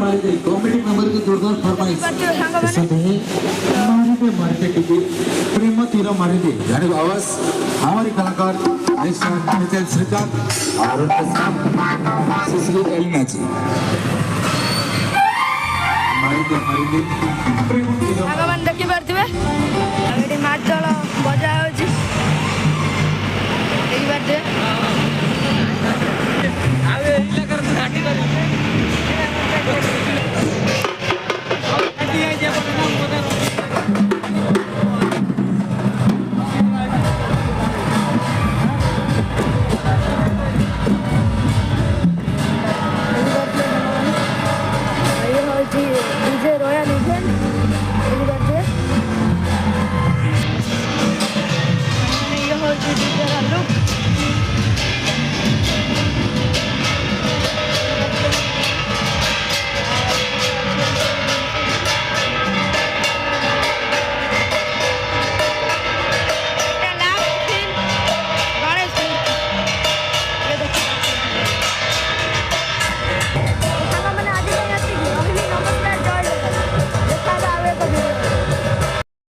मारिदे comedy member की जोरदार फरमाइश सभी मारिदे मार्केट की प्रेम तीर मारिदे यानी आवाज हमारे कलाकार आयशा नितिन श्रीकांत और उनके साथ सुश्री एलिना जी मारिदे प्रेम तीर